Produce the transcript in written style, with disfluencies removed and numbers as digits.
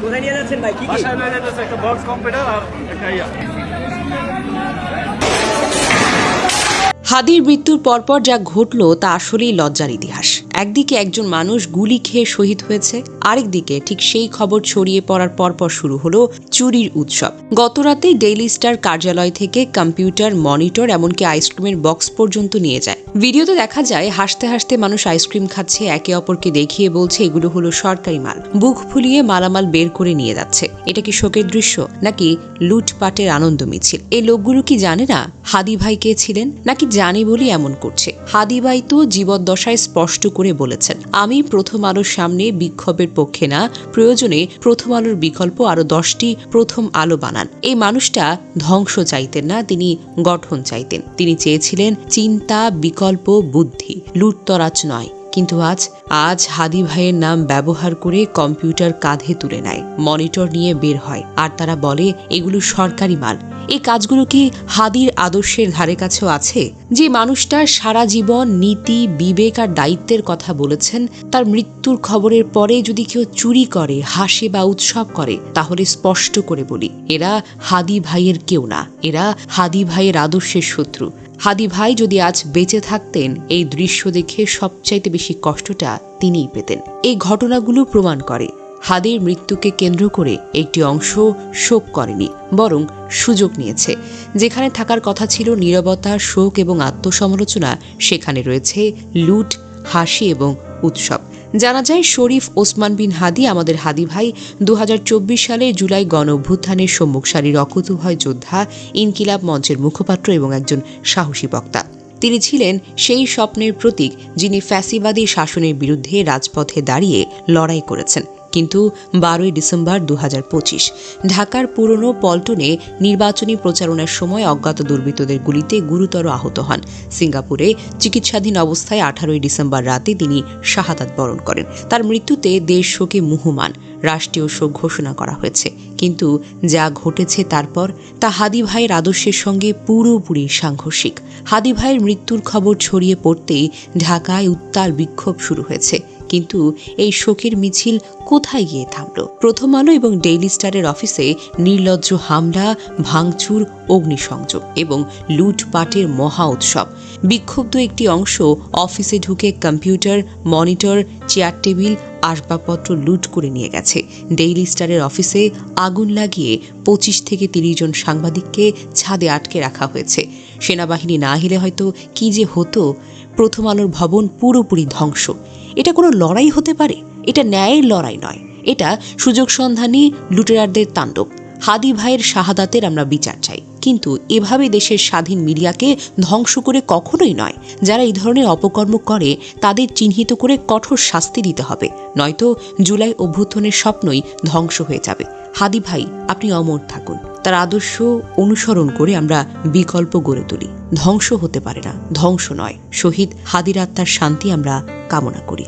কোথায় নিয়ে যাচ্ছেন ভাই? কি কি? বাসায় নিয়ে যাচ্ছে একটা বক্স কম্পিউটার আর একটা হাদির মৃত্যুর পরপর যা ঘটল তা আসলেই লজ্জার ইতিহাস। একদিকে একজন মানুষ গুলি খেয়ে শহীদ হয়েছে, আরেকদিকে ঠিক সেই খবর ছড়িয়ে পড়ার পরপর শুরু হলো চুরির উৎসব। গতরাতে ডেইলি স্টার কার্যালয় থেকে কম্পিউটার, মনিটর, এমনকি আইসক্রিমের বক্স পর্যন্ত নিয়ে যায়। ভিডিওতে দেখা যায় হাসতে হাসতে মানুষ আইসক্রিম খাচ্ছে, একে অপরকে দেখিয়ে বলছে এগুলো হলো সরকারি মাল। বুক ফুলিয়ে মালামাল বের করে নিয়ে যাচ্ছে। এটা কি শোকের দৃশ্য নাকি লুটপাটের আনন্দ মিছিল? এই লোকগুলো কি জানে না হাদি ভাই কে ছিলেন, নাকি জানি বলি এমন করছে? হাদি ভাই তো জীবদ্দশায় স্পষ্ট করে বলেছেন, আমি প্রথম আলোর সামনে বিক্ষোভের পক্ষে না, প্রয়োজনে প্রথম আলোর বিকল্প আরো 10টি প্রথম আলো বানান। এই মানুষটা ধ্বংস চাইতেন না, তিনি গঠন চাইতেন। তিনি চেয়েছিলেন চিন্তা, বিকল্প, বুদ্ধি, লুটতরাজ নয়। কিন্তু আজ হাদি ভাইয়ের নাম ব্যবহার করে কম্পিউটার কাঁধে তুলে নেয়, মনিটর নিয়ে বের হয়, আর তারা বলে এগুলো সরকারি মাল। এই কাজগুলো কি হাদির আদর্শের ধারে কাছেও আছে? যে মানুষটা সারা জীবন নীতি, বিবেক আর দায়িত্বের কথা বলেছেন, তার মৃত্যুর খবরের পরে যদি কেউ চুরি করে, হাসে বা উৎসব করে, তাহলে স্পষ্ট করে বলি, এরা হাদি ভাইয়ের কেউ না, এরা হাদি ভাইয়ের আদর্শের শত্রু। হাদি ভাই যদি আজ বেঁচে থাকতেন, এই দৃশ্য দেখে সবচাইতে বেশি কষ্টটা তিনিই পেতেন। এই ঘটনাগুলো প্রমাণ করে হাদির মৃত্যুকে কেন্দ্র করে একটি অংশ শোক করেনি, বরং সুযোগ নিয়েছে। যেখানে থাকার কথা ছিল নীরবতা, শোক এবং আত্মসমালোচনা, সেখানে রয়েছে লুট, হাসি এবং উৎসব। জানা যায় শরীফ ওসমান বিন হাদি, আমাদের হাদি ভাই, 2024 সালে জুলাই গণ অভ্যুত্থানের সম্মুখ সারির অকুতোভয় যোদ্ধা, ইনকিলাব মঞ্চের মুখপাত্র এবং একজন সাহসী বক্তা। তিনি ছিলেন সেই স্বপ্নের প্রতীক যিনি ফ্যাসিবাদী শাসনের বিরুদ্ধে রাজপথে দাঁড়িয়ে লড়াই করেছেন। কিন্তু 12ই ডিসেম্বর 2025 ঢাকার পুরনো পল্টনে নির্বাচনী প্রচারণার সময় অজ্ঞাত দুর্বৃত্তদের গুলিতে গুরুতর আহত হন। সিঙ্গাপুরে চিকিৎসাধীন অবস্থায় 18ই ডিসেম্বর রাতে তিনি শাহাদাত বরণ করেন। তার মৃত্যুতে দেশ শোকে মুহ্যমান, রাষ্ট্রীয় শোক ঘোষণা করা হয়েছে। কিন্তু যা ঘটেছে তারপর তা হাদি ভাইয়ের আদর্শের সঙ্গে পুরোপুরি সাংঘর্ষিক। হাদি ভাইয়ের মৃত্যুর খবর ছড়িয়ে পড়তেই ঢাকায় উত্তাল বিক্ষোভ শুরু হয়েছে। কিন্তু এই শোকের মিছিল কোথায় গিয়ে থামল? প্রথম আলো এবং ডেইলি স্টারের অফিসে নির্লজ্জ হামলা, ভাঙচুর, অগ্নিসংযোগ এবং লুটপাটের মহা উৎসব। বিক্ষুব্ধ একটি অংশ অফিসে ঢুকে কম্পিউটার, মনিটর, চেয়ার টেবিল, আসবাবপত্র লুট করে নিয়ে গেছে। ডেইলি স্টারের অফিসে আগুন লাগিয়ে 25 থেকে 30 জন সাংবাদিককে ছাদে আটকে রাখা হয়েছে। সেনাবাহিনী না এলে হয়তো কি যে হতো। প্রথম আলোর ভবন পুরোপুরি ধ্বংস। এটা কোনো লড়াই হতে পারে? এটা ন্যায়ের লড়াই নয়, এটা সুযোগ সন্ধানী লুটেরারদের তাণ্ডব। হাদি ভাইয়ের শাহাদাতের আমরা বিচার চাই, কিন্তু এভাবে দেশের স্বাধীন মিডিয়াকে ধ্বংস করে কখনোই নয়। যারা এই ধরনের অপকর্ম করে তাদের চিহ্নিত করে কঠোর শাস্তি দিতে হবে, নয়তো জুলাই অভ্যুত্থানের স্বপ্নই ধ্বংস হয়ে যাবে। হাদি ভাই, আপনি অমর থাকুন। তার আদর্শ অনুসরণ করে আমরা বিকল্প গড়ে তুলি। ধ্বংস হতে পারে না, ধ্বংস নয়। শহীদ হাদির আত্মার শান্তি আমরা কামনা করি।